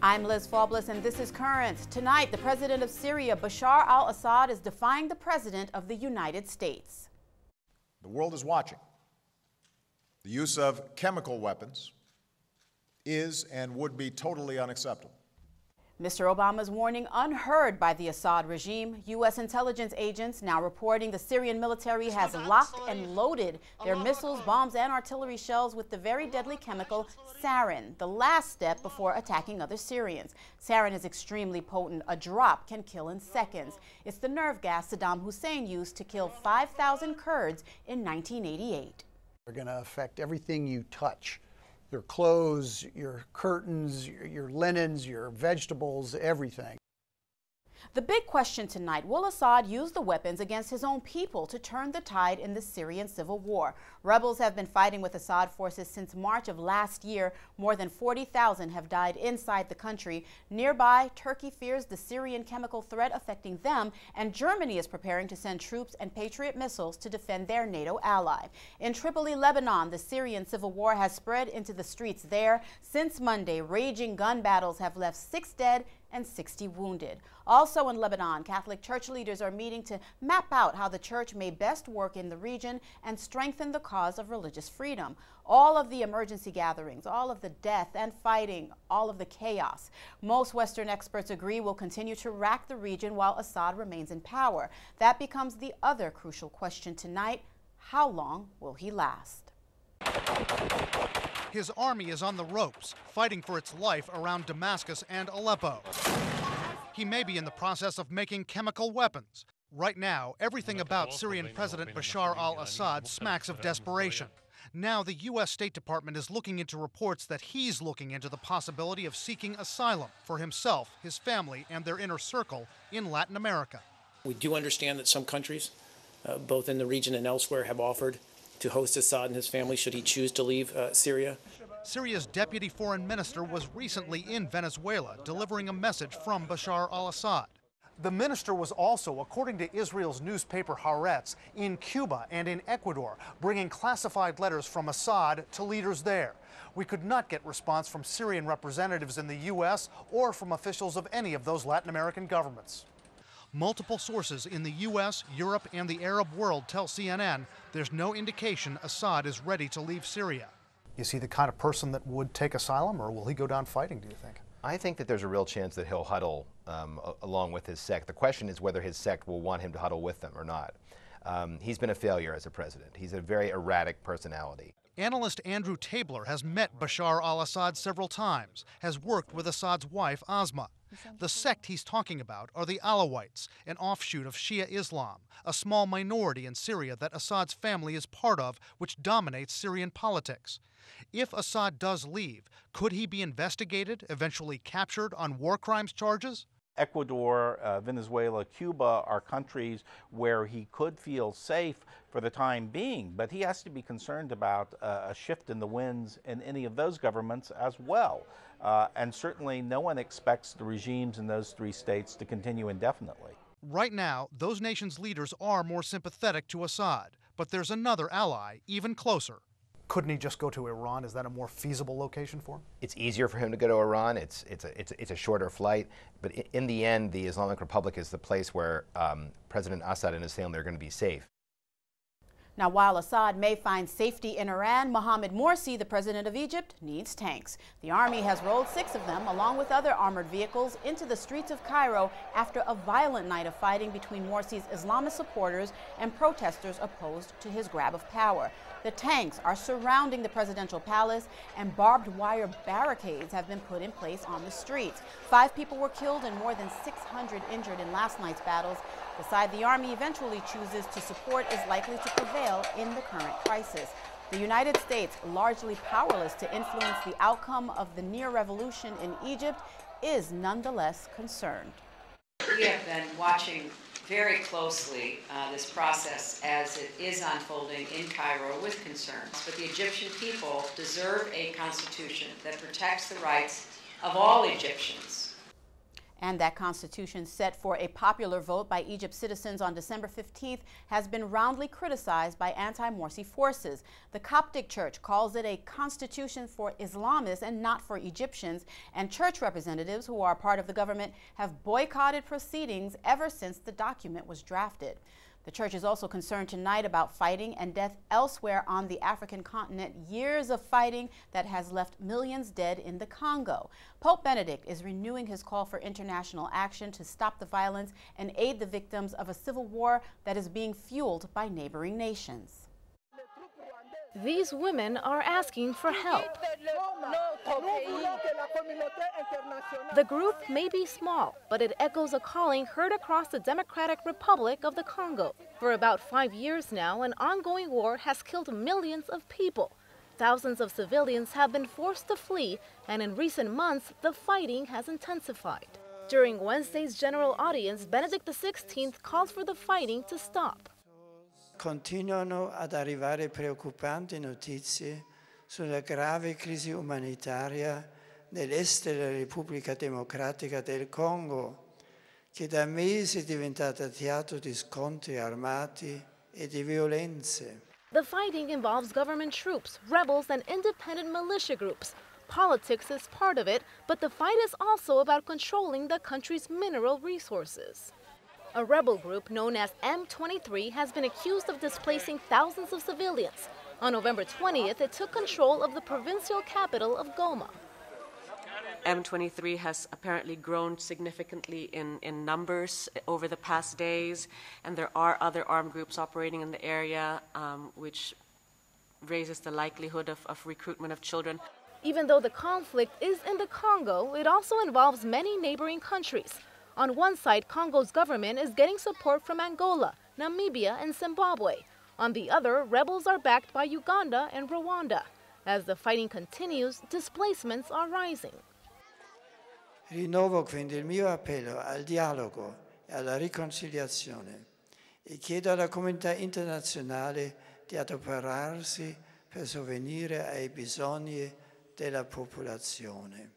I'm Liz Faublas, and this is Current. Tonight, the president of Syria, Bashar al-Assad, is defying the president of the United States. The world is watching. The use of chemical weapons is and would be totally unacceptable. Mr. Obama's warning unheard by the Assad regime. U.S. intelligence agents now reporting the Syrian military has locked and loaded their missiles, bombs, and artillery shells with the very deadly chemical sarin, the last step before attacking other Syrians. Sarin is extremely potent. A drop can kill in seconds. It's the nerve gas Saddam Hussein used to kill 5,000 Kurds in 1988. They're going to affect everything you touch. Your clothes, your curtains, your linens, your vegetables, everything. The big question tonight, will Assad use the weapons against his own people to turn the tide in the Syrian civil war? Rebels have been fighting with Assad forces since March of last year. More than 40,000 have died inside the country. Nearby, Turkey fears the Syrian chemical threat affecting them, and Germany is preparing to send troops and Patriot missiles to defend their NATO ally. In Tripoli, Lebanon, the Syrian civil war has spread into the streets there. Since Monday, raging gun battles have left 6 dead and 60 wounded. Also in Lebanon, Catholic church leaders are meeting to map out how the church may best work in the region and strengthen the cause of religious freedom. All of the emergency gatherings, all of the death and fighting, all of the chaos, most Western experts agree will continue to rack the region while Assad remains in power. That becomes the other crucial question tonight. How long will he last? His army is on the ropes, fighting for its life around Damascus and Aleppo. He may be in the process of making chemical weapons. Right now, everything about Syrian President Bashar al-Assad smacks of desperation. Now the U.S. State Department is looking into reports that he's looking into the possibility of seeking asylum for himself, his family, and their inner circle in Latin America. We do understand that some countries, both in the region and elsewhere, have offered to host Assad and his family should he choose to leave Syria. Syria's deputy foreign minister was recently in Venezuela delivering a message from Bashar al-Assad. The minister was also, according to Israel's newspaper Haaretz, in Cuba and in Ecuador, bringing classified letters from Assad to leaders there. We could not get response from Syrian representatives in the U.S. or from officials of any of those Latin American governments. Multiple sources in the U.S., Europe, and the Arab world tell CNN there's no indication Assad is ready to leave Syria. Is he the kind of person that would take asylum, or will he go down fighting, do you think? I think that there's a real chance that he'll huddle along with his sect. The question is whether his sect will want him to huddle with them or not. He's been a failure as a president. He's a very erratic personality. Analyst Andrew Tabler has met Bashar al-Assad several times, has worked with Assad's wife, Asma. The sect he's talking about are the Alawites, an offshoot of Shia Islam, a small minority in Syria that Assad's family is part of, which dominates Syrian politics. If Assad does leave, could he be investigated, eventually captured on war crimes charges? Ecuador, Venezuela, Cuba are countries where he could feel safe for the time being, but he has to be concerned about a shift in the winds in any of those governments as well. And certainly no one expects the regimes in those 3 states to continue indefinitely. Right now, those nations' leaders are more sympathetic to Assad, but there's another ally even closer. Couldn't he just go to Iran? Is that a more feasible location for him? It's easier for him to go to Iran. It's a shorter flight. But in the end, the Islamic Republic is the place where President Assad and his family are going to be safe. Now, while Assad may find safety in Iran, Mohamed Morsi, the president of Egypt, needs tanks. The army has rolled 6 of them, along with other armored vehicles, into the streets of Cairo after a violent night of fighting between Morsi's Islamist supporters and protesters opposed to his grab of power. The tanks are surrounding the presidential palace, and barbed wire barricades have been put in place on the streets. 5 people were killed and more than 600 injured in last night's battles. The side the army eventually chooses to support is likely to prevail in the current crisis. The United States, largely powerless to influence the outcome of the near revolution in Egypt, is nonetheless concerned. We have been watching very closely this process as it is unfolding in Cairo with concerns. But the Egyptian people deserve a constitution that protects the rights of all Egyptians. And that constitution, set for a popular vote by Egypt's citizens on December 15th, has been roundly criticized by anti-Morsi forces. The Coptic Church calls it a constitution for Islamists and not for Egyptians, and church representatives who are part of the government have boycotted proceedings ever since the document was drafted. The church is also concerned tonight about fighting and death elsewhere on the African continent, years of fighting that has left millions dead in the Congo. Pope Benedict is renewing his call for international action to stop the violence and aid the victims of a civil war that is being fueled by neighboring nations. These women are asking for help. The group may be small, but it echoes a calling heard across the Democratic Republic of the Congo. For about 5 years now, an ongoing war has killed millions of people. Thousands of civilians have been forced to flee, and in recent months, the fighting has intensified. During Wednesday's general audience, Benedict XVI called for the fighting to stop. Continuano ad arrivare preoccupanti notizie sulla grave crisi umanitaria nell'est della Repubblica Democratica del Congo, che da mesi è diventata teatro di scontri armati e di violenze. The fighting involves government troops, rebels, and independent militia groups. Politics is part of it, but the fight is also about controlling the country's mineral resources. A rebel group known as M23 has been accused of displacing thousands of civilians. On November 20th, it took control of the provincial capital of Goma. M23 has apparently grown significantly in numbers over the past days, and there are other armed groups operating in the area, which raises the likelihood of recruitment of children. Even though the conflict is in the Congo, it also involves many neighboring countries. On one side, Congo's government is getting support from Angola, Namibia, and Zimbabwe. On the other, rebels are backed by Uganda and Rwanda. As the fighting continues, displacements are rising. Rinnovo quindi il mio appello al dialogo e alla riconciliazione e chiedo alla comunità internazionale di adoperarsi per sovvenire ai bisogni della popolazione.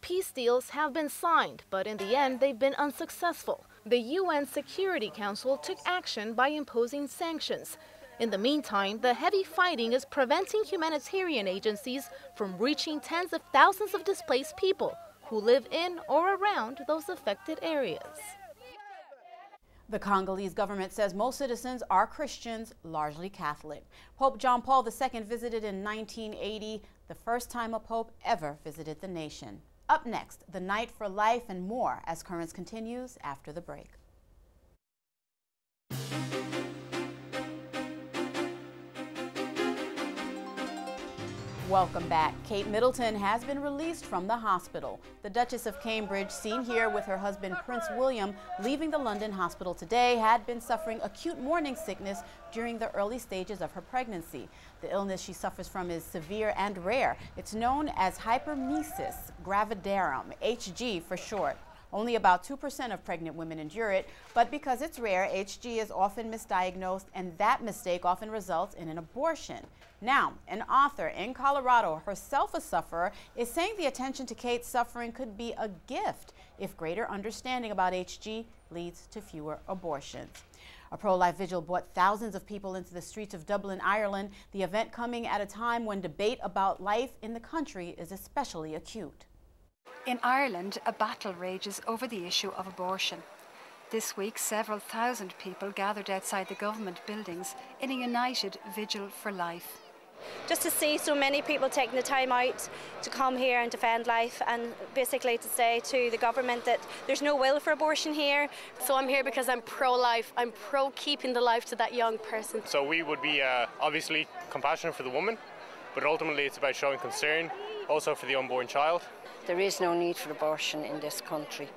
Peace deals have been signed, but in the end, they've been unsuccessful. The UN Security Council took action by imposing sanctions. In the meantime, the heavy fighting is preventing humanitarian agencies from reaching tens of thousands of displaced people who live in or around those affected areas. The Congolese government says most citizens are Christians, largely Catholic. Pope John Paul II visited in 1980, the first time a pope ever visited the nation. Up next, the night for life and more as Currents continues after the break. Welcome back. Kate Middleton has been released from the hospital. The Duchess of Cambridge, seen here with her husband Prince William leaving the London hospital today, had been suffering acute morning sickness during the early stages of her pregnancy. The illness she suffers from is severe and rare. It's known as hyperemesis gravidarum, HG for short. Only about 2% of pregnant women endure it, but because it's rare, HG is often misdiagnosed, and that mistake often results in an abortion. Now, an author in Colorado, herself a sufferer, is saying the attention to Kate's suffering could be a gift if greater understanding about HG leads to fewer abortions. A pro-life vigil brought thousands of people into the streets of Dublin, Ireland, the event coming at a time when debate about life in the country is especially acute. In Ireland, a battle rages over the issue of abortion. This week, several thousand people gathered outside the government buildings in a united vigil for life. Just to see so many people taking the time out to come here and defend life, and basically to say to the government that there's no will for abortion here. So I'm here because I'm pro-life. I'm pro keeping the life to that young person. So we would be obviously compassionate for the woman, but ultimately it's about showing concern also for the unborn child. There is no need for abortion in this country,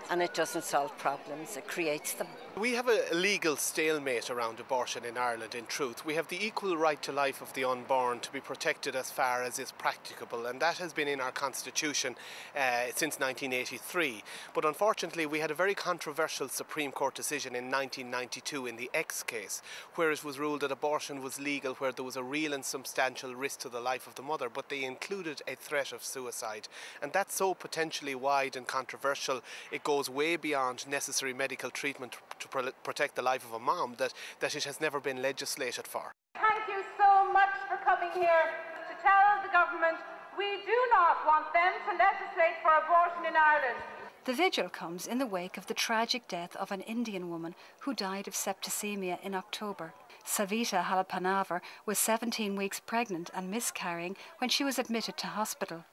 and it doesn't solve problems, it creates them. We have a legal stalemate around abortion in Ireland, in truth. We have the equal right to life of the unborn to be protected as far as is practicable, and that has been in our constitution since 1983. But unfortunately, we had a very controversial Supreme Court decision in 1992 in the X case, where it was ruled that abortion was legal where there was a real and substantial risk to the life of the mother, but they included a threat of suicide. And that's so potentially wide and controversial, it goes way beyond necessary medical treatment to protect the life of a mom, that it has never been legislated for. Thank you so much for coming here to tell the government we do not want them to legislate for abortion in Ireland. The vigil comes in the wake of the tragic death of an Indian woman who died of septicemia in October. Savita Halapanavar was 17 weeks pregnant and miscarrying when she was admitted to hospital.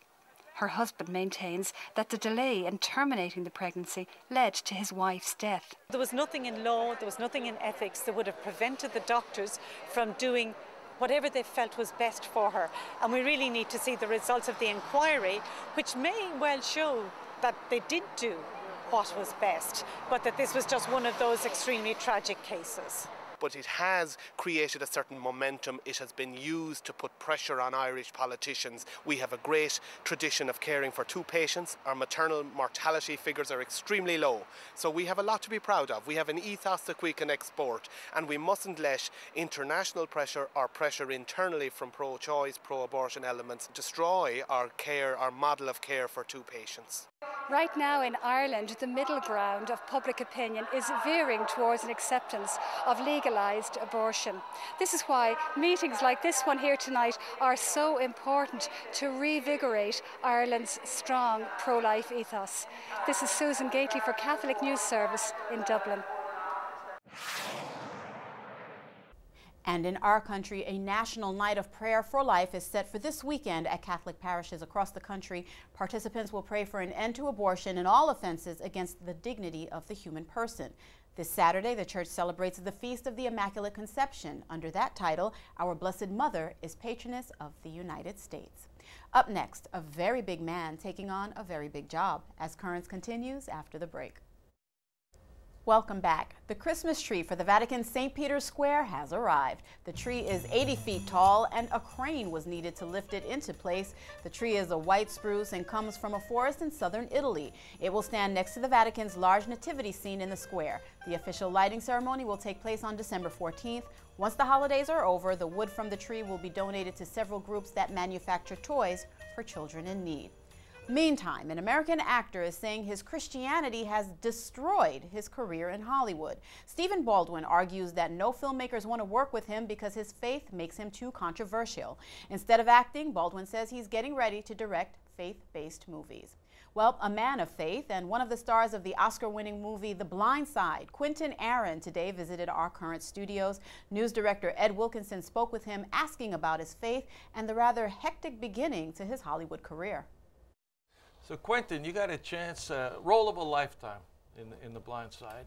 Her husband maintains that the delay in terminating the pregnancy led to his wife's death. There was nothing in law, there was nothing in ethics that would have prevented the doctors from doing whatever they felt was best for her. And we really need to see the results of the inquiry, which may well show that they did do what was best, but that this was just one of those extremely tragic cases. But it has created a certain momentum. It has been used to put pressure on Irish politicians. We have a great tradition of caring for two patients. Our maternal mortality figures are extremely low. So we have a lot to be proud of. We have an ethos that we can export, and we mustn't let international pressure or pressure internally from pro-choice, pro-abortion elements destroy our care, our model of care for two patients. Right now in Ireland, the middle ground of public opinion is veering towards an acceptance of legalised abortion. This is why meetings like this one here tonight are so important to reinvigorate Ireland's strong pro-life ethos. This is Susan Gately for Catholic News Service in Dublin. And in our country, a national night of prayer for life is set for this weekend at Catholic parishes across the country. Participants will pray for an end to abortion and all offenses against the dignity of the human person. This Saturday, the church celebrates the Feast of the Immaculate Conception. Under that title, Our Blessed Mother is patroness of the United States. Up next, a very big man taking on a very big job, as Currents continues after the break. Welcome back. The Christmas tree for the Vatican's St. Peter's Square has arrived. The tree is 80 feet tall and a crane was needed to lift it into place. The tree is a white spruce and comes from a forest in southern Italy. It will stand next to the Vatican's large nativity scene in the square. The official lighting ceremony will take place on December 14th. Once the holidays are over, the wood from the tree will be donated to several groups that manufacture toys for children in need. Meantime, an American actor is saying his Christianity has destroyed his career in Hollywood. Stephen Baldwin argues that no filmmakers want to work with him because his faith makes him too controversial. Instead of acting, Baldwin says he's getting ready to direct faith-based movies. Well, a man of faith and one of the stars of the Oscar-winning movie The Blind Side, Quentin Aaron, today visited our Current studios. News director Ed Wilkinson spoke with him asking about his faith and the rather hectic beginning to his Hollywood career. So Quentin, you got a chance, role of a lifetime in The Blind Side.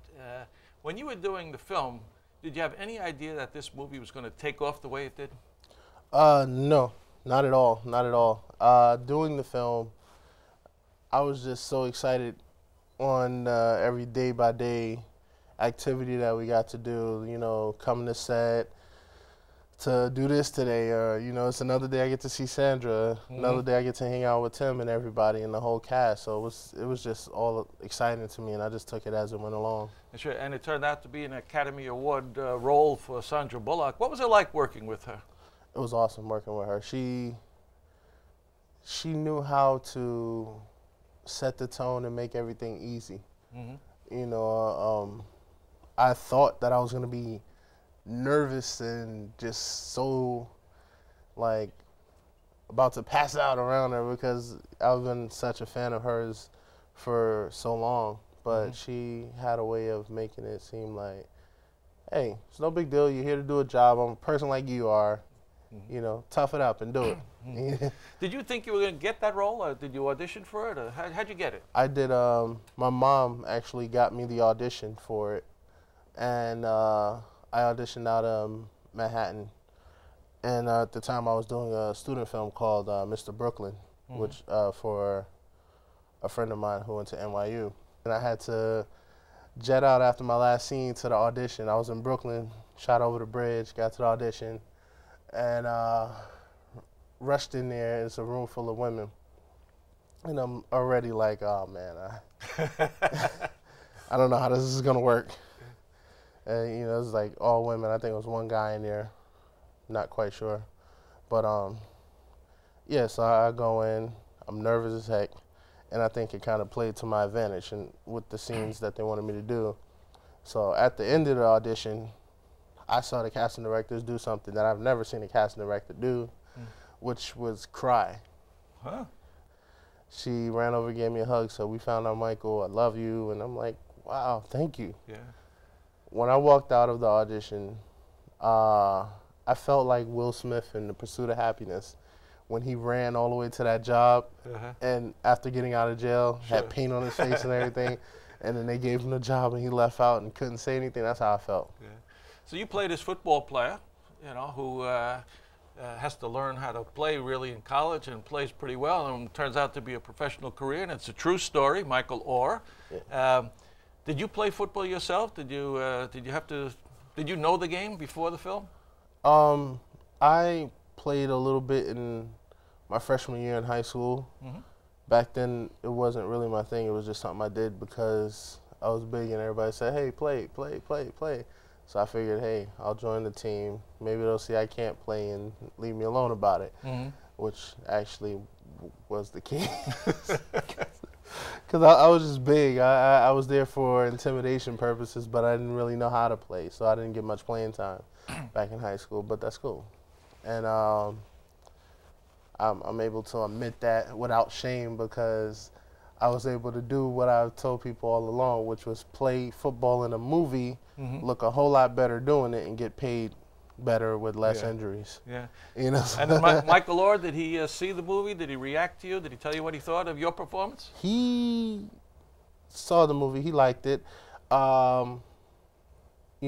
When you were doing the film, did you have any idea that this movie was going to take off the way it did? No, not at all, not at all. Doing the film, I was just so excited on every day-by-day activity that we got to do, you know, coming to set, to do this today, or you know, it's another day I get to see Sandra, another day I get to hang out with Tim and everybody and the whole cast. So it was just all exciting to me, and I just took it as it went along. Sure, and it turned out to be an Academy Award role for Sandra Bullock. What was it like working with her? It was awesome working with her. She knew how to set the tone and make everything easy. You know, I thought that I was gonna be nervous and just so like about to pass out around her because I've been such a fan of hers for so long, but she had a way of making it seem like, hey, it's no big deal, you're here to do a job, I'm a person like you are, you know, tough it up and do it. Did you think you were going to get that role, or did you audition for it, or how'd you get it? I did. My mom actually got me the audition for it, and I auditioned out of Manhattan, and at the time I was doing a student film called Mr. Brooklyn, which for a friend of mine who went to NYU. And I had to jet out after my last scene to the audition. I was in Brooklyn, shot over the bridge, got to the audition, and rushed in there. It's a room full of women. And I'm already like, oh man, I don't know how this is gonna work. And you know, it's like all women. I think it was one guy in there, not quite sure. But yeah, so I go in, I'm nervous as heck, and I think it kind of played to my advantage and with the scenes that they wanted me to do. So at the end of the audition, I saw the casting directors do something that I've never seen a casting director do, which was cry. Huh? She ran over and gave me a hug, so we found out, Michael, I love you, and I'm like, wow, thank you. Yeah. When I walked out of the audition, I felt like Will Smith in The Pursuit of Happiness when he ran all the way to that job, and after getting out of jail, had paint on his face and everything, and then they gave him the job and he left out and couldn't say anything. That's how I felt. Yeah. So you play this football player, you know, who has to learn how to play really in college and plays pretty well, and turns out to be a professional career, and it's a true story. Michael Orr. Yeah. Did you play football yourself? Did you know the game before the film? I played a little bit in my freshman year in high school. Back then, it wasn't really my thing. It was just something I did because I was big and everybody said, hey, play. So I figured, hey, I'll join the team. Maybe they'll see I can't play and leave me alone about it, which actually was the case. Because I was just big. I was there for intimidation purposes, but I didn't really know how to play, so I didn't get much playing time back in high school, but that's cool. And I'm able to admit that without shame because I was able to do what I've told people all along, which was play football in a movie, look a whole lot better doing it, and get paid better with less injuries. Yeah. You know. And then Michael Orr, did he see the movie? Did he react to you? Did he tell you what he thought of your performance? He saw the movie. He liked it. You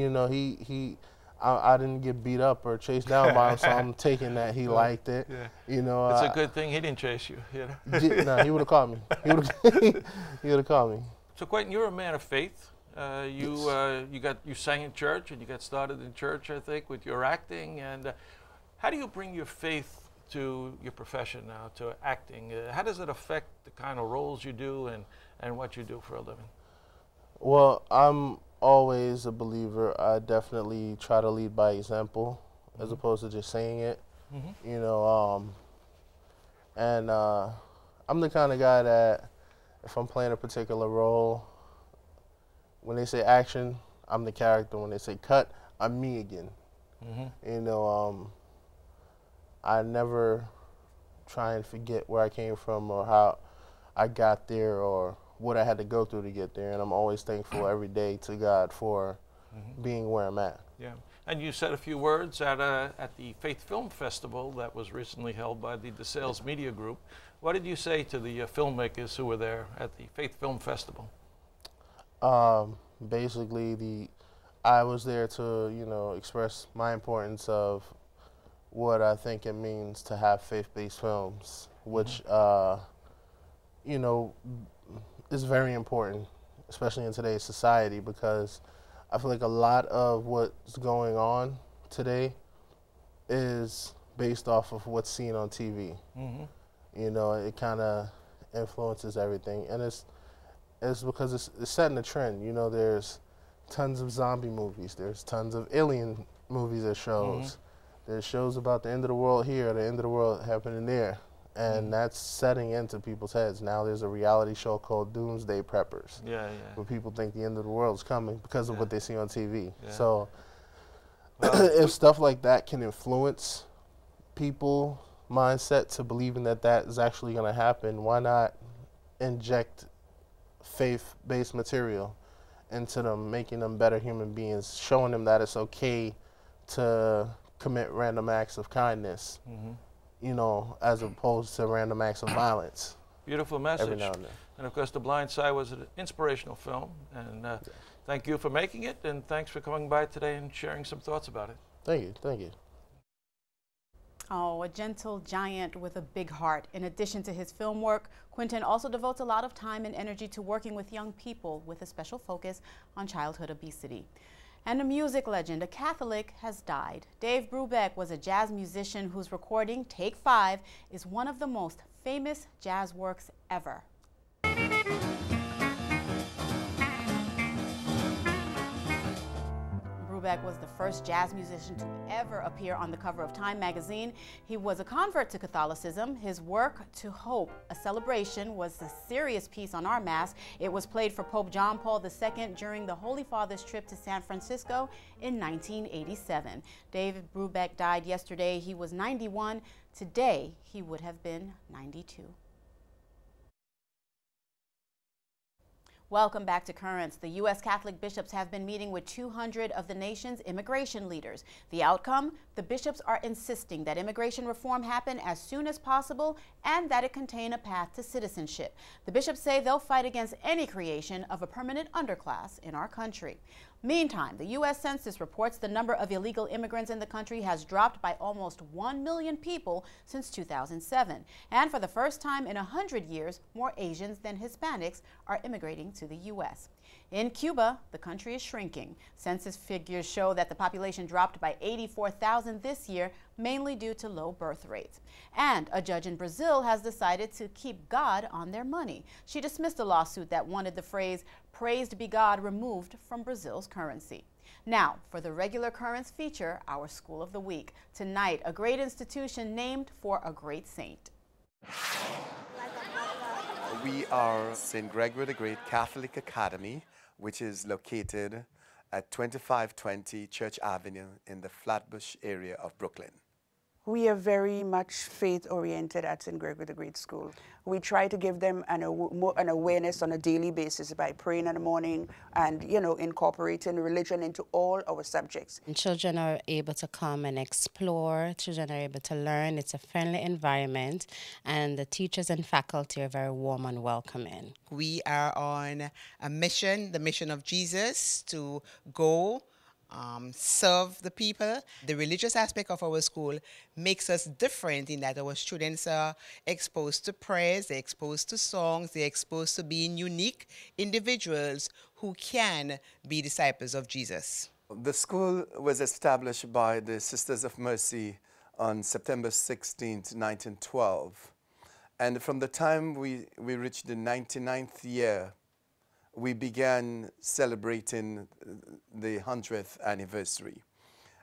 know, I didn't get beat up or chased down by him, so I'm taking that he liked it. Yeah. You know, it's a good thing he didn't chase you. You know? No, he would have called me. He would have called me. So Quentin, you're a man of faith. You sang in church, and you got started in church, I think, with your acting. And how do you bring your faith to your profession now, to acting? How does it affect the kind of roles you do and what you do for a living? Well, I'm always a believer. I definitely try to lead by example as opposed to just saying it. You know, and I'm the kind of guy that if I'm playing a particular role, when they say action, I'm the character. When they say cut, I'm me again. You know, I never try and forget where I came from or how I got there or what I had to go through to get there, and I'm always thankful every day to God for being where I'm at. Yeah, and you said a few words at the Faith Film Festival that was recently held by the DeSales Media Group. What did you say to the filmmakers who were there at the Faith Film Festival? Basically, I was there to, you know, express my importance of what I think it means to have faith-based films, which, you know, is very important, especially in today's society, because I feel like a lot of what's going on today is based off of what's seen on TV. You know, it kind of influences everything, and it's because it's setting a trend. You know, there's tons of zombie movies, there's tons of alien movies or shows. There's shows about the end of the world here, the end of the world happening there. And that's setting into people's heads. Now there's a reality show called Doomsday Preppers. Where people think the end of the world is coming because of what they see on TV. So if stuff like that can influence people's mindset to believing that that is actually going to happen, why not inject faith-based material into them, making them better human beings, showing them that it's okay to commit random acts of kindness. You know, as opposed to random acts of violence. Beautiful message. Every now and then. And of course, The Blind Side was an inspirational film. And thank you for making it, and thanks for coming by today and sharing some thoughts about it. Thank you. Thank you. Oh, a gentle giant with a big heart. In addition to his film work, Quentin also devotes a lot of time and energy to working with young people with a special focus on childhood obesity. And a music legend, a Catholic, has died. Dave Brubeck was a jazz musician whose recording, Take 5, is one of the most famous jazz works ever. Brubeck was the first jazz musician to ever appear on the cover of Time magazine. He was a convert to Catholicism. His work, To Hope, a Celebration, was a serious piece on our Mass. It was played for Pope John Paul II during the Holy Father's trip to San Francisco in 1987. David Brubeck died yesterday. He was 91. Today, he would have been 92. Welcome back to Currents. The U.S. Catholic bishops have been meeting with 200 of the nation's immigration leaders. The outcome? The bishops are insisting that immigration reform happen as soon as possible and that it contain a path to citizenship. The bishops say they'll fight against any creation of a permanent underclass in our country. Meantime, the U.S. Census reports the number of illegal immigrants in the country has dropped by almost 1 million people since 2007. And for the first time in 100 years, more Asians than Hispanics are immigrating to the U.S. In Cuba, the country is shrinking. Census figures show that the population dropped by 84,000 this year, mainly due to low birth rates. And a judge in Brazil has decided to keep God on their money. She dismissed a lawsuit that wanted the phrase, "Praised be God," removed from Brazil's currency. Now, for the regular Currents feature, our School of the Week. Tonight, a great institution named for a great saint. We are St. Gregory the Great Catholic Academy, which is located at 2520 Church Avenue in the Flatbush area of Brooklyn. We are very much faith-oriented at St. Gregory the Great School. We try to give them an awareness on a daily basis by praying in the morning and, incorporating religion into all our subjects. Children are able to come and explore. Children are able to learn. It's a friendly environment, and the teachers and faculty are very warm and welcoming. We are on a mission, the mission of Jesus, to go serve the people. The religious aspect of our school makes us different in that our students are exposed to prayers, they're exposed to songs, they're exposed to being unique individuals who can be disciples of Jesus. The school was established by the Sisters of Mercy on September 16th, 1912. And from the time we reached the 99th year, we began celebrating the 100th anniversary.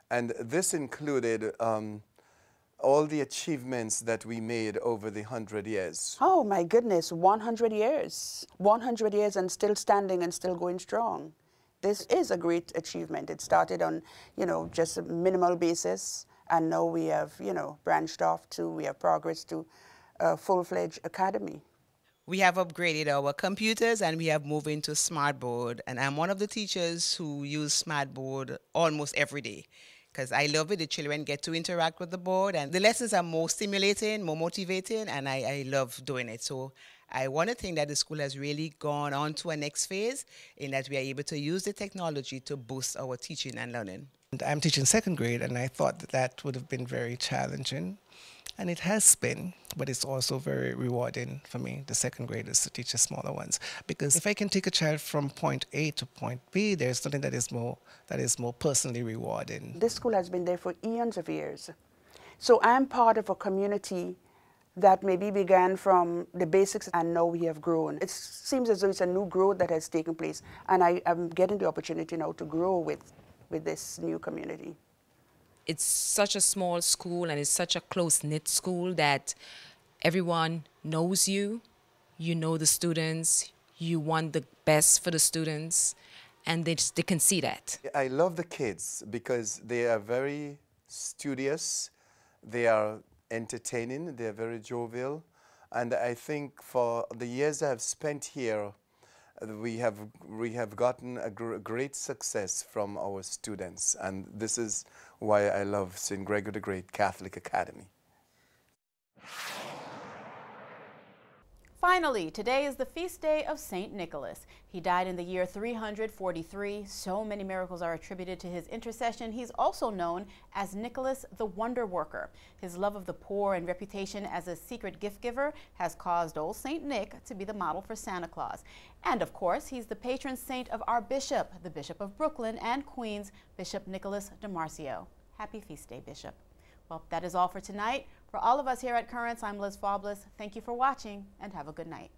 And this included all the achievements that we made over the 100 years. Oh my goodness, 100 years. 100 years and still standing and still going strong. This is a great achievement. It started on, just a minimal basis, and now we have, branched off to, we have progressed to a full-fledged academy. We have upgraded our computers and we have moved into smartboard. And I'm one of the teachers who use smartboard almost every day because I love it. The children get to interact with the board and the lessons are more stimulating, more motivating, and I love doing it. So I want to think that the school has really gone on to a next phase in that we are able to use the technology to boost our teaching and learning. I'm teaching second grade, and I thought that would have been very challenging. And it has been, but it's also very rewarding for me, the second graders, to teach the smaller ones. Because if I can take a child from point A to point B, there's nothing that is more personally rewarding. This school has been there for eons of years. So I'm part of a community that maybe began from the basics and now we have grown. It seems as though it's a new growth that has taken place, and I'm getting the opportunity now to grow with this new community. It's such a small school and it's such a close-knit school that everyone knows you, you know the students, you want the best for the students, and they can see that. I love the kids because they are very studious, they are entertaining, they are very jovial, and I think for the years I have spent here, we have gotten a great success from our students, and this is why I love St. Gregory the Great Catholic Academy. Finally, today is the feast day of Saint Nicholas. He died in the year 343. So many miracles are attributed to his intercession. He's also known as Nicholas the Wonder Worker. His love of the poor and reputation as a secret gift giver has caused old Saint Nick to be the model for Santa Claus. And of course, he's the patron saint of our bishop, the Bishop of Brooklyn and Queens, Bishop Nicholas DeMarcio. Happy feast day, Bishop. Well, that is all for tonight. For all of us here at Currents, I'm Liz Faublas. Thank you for watching and have a good night.